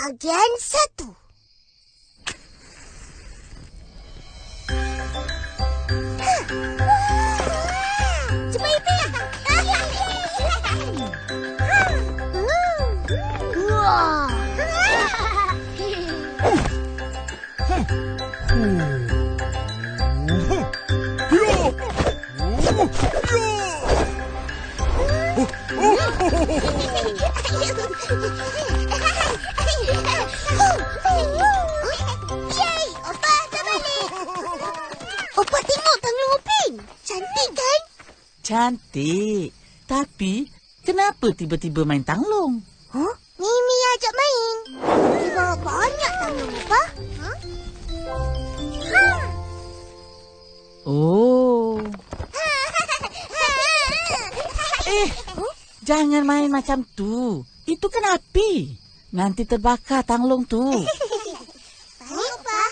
Bahagian 1. Cuba Ipin. Wah. Yeay, Opa dah balik. Opa tengok tangan Upin. Cantik kan? Cantik. Tapi, kenapa tiba-tiba main tanglong? Huh? Mimi ajak main. Dia bawa banyak tangan Opa. Oh. Jangan main macam tu. Itu kan api. Nanti terbakar tanglong tu. Baik, Opa.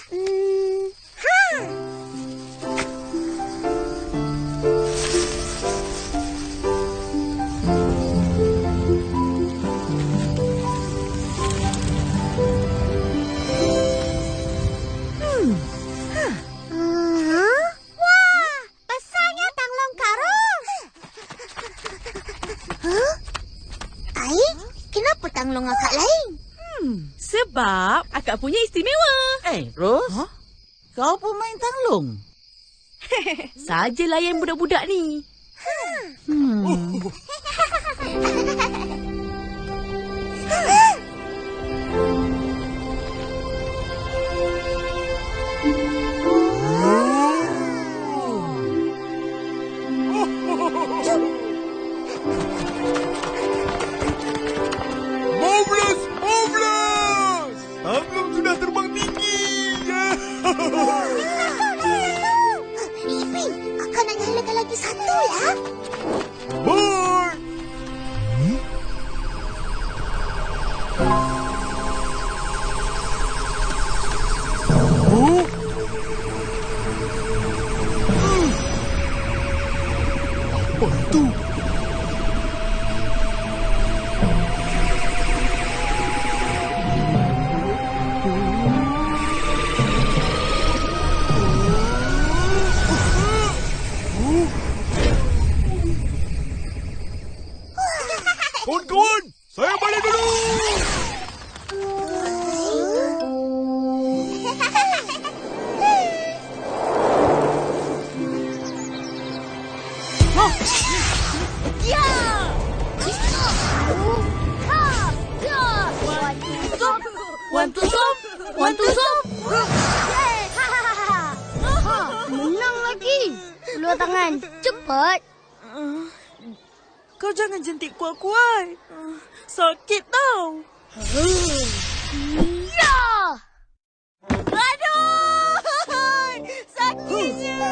Wah, besarnya tanglong karung. Ai, kenapa tanglong akak lain? Sebab akak punya istimewa. Rose? Kau pun main tanglong? Sajalah yang budak-budak ni. Tanglong sudah terbang tinggi. Ipin, akak nak nyalakan lagi satu lah. Bye. Apa itu? Kawan-kawan, saya balik dulu. One two stop. Menang lagi. Luar tangan. Cepat. Kau jangan jentik kuat-kuat. Sakit tau. Ya! Aduh! Sakitnya.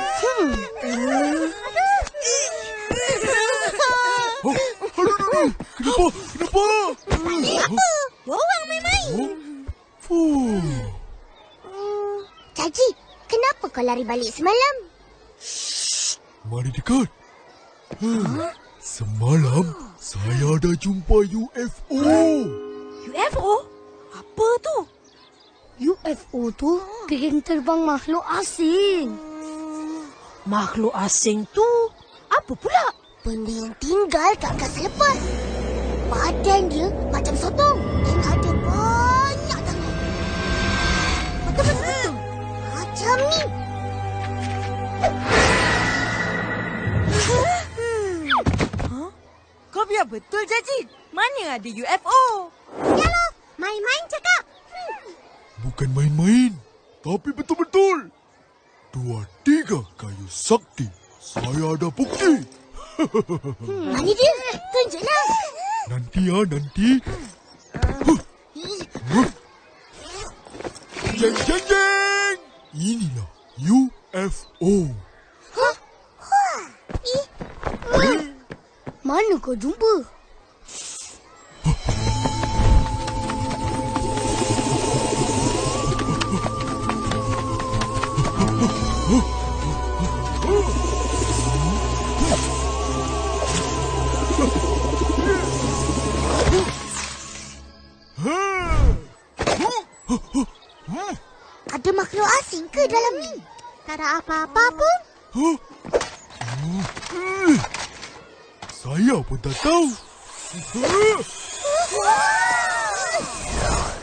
Kenapa? Apa? Orang main-main. Caci, kenapa kau lari balik semalam? Mari dekat. Semalam, saya ada jumpa UFO. UFO? Apa tu? UFO tu geng terbang makhluk asing. Makhluk asing tu apa pula? Benda yang tinggal kat angkasa lepas. Badan dia macam sotong dan ada banyak tangan. Betul. Macam ni. Kau biar betul, Caci. Mana ada UFO? Yalah, main-main cakap. Bukan main-main, tapi betul-betul. 2-3 kayu sakti. Saya ada bukti. Mana dia? Tunjuklah. Nanti. Jeng. Inilah UFO. Mana kau jumpa? Ada makhluk asing ke dalam ni? Tak ada apa-apa pun. Huh? Saya pun tak tahu.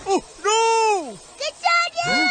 Oh, no! Kejar dia!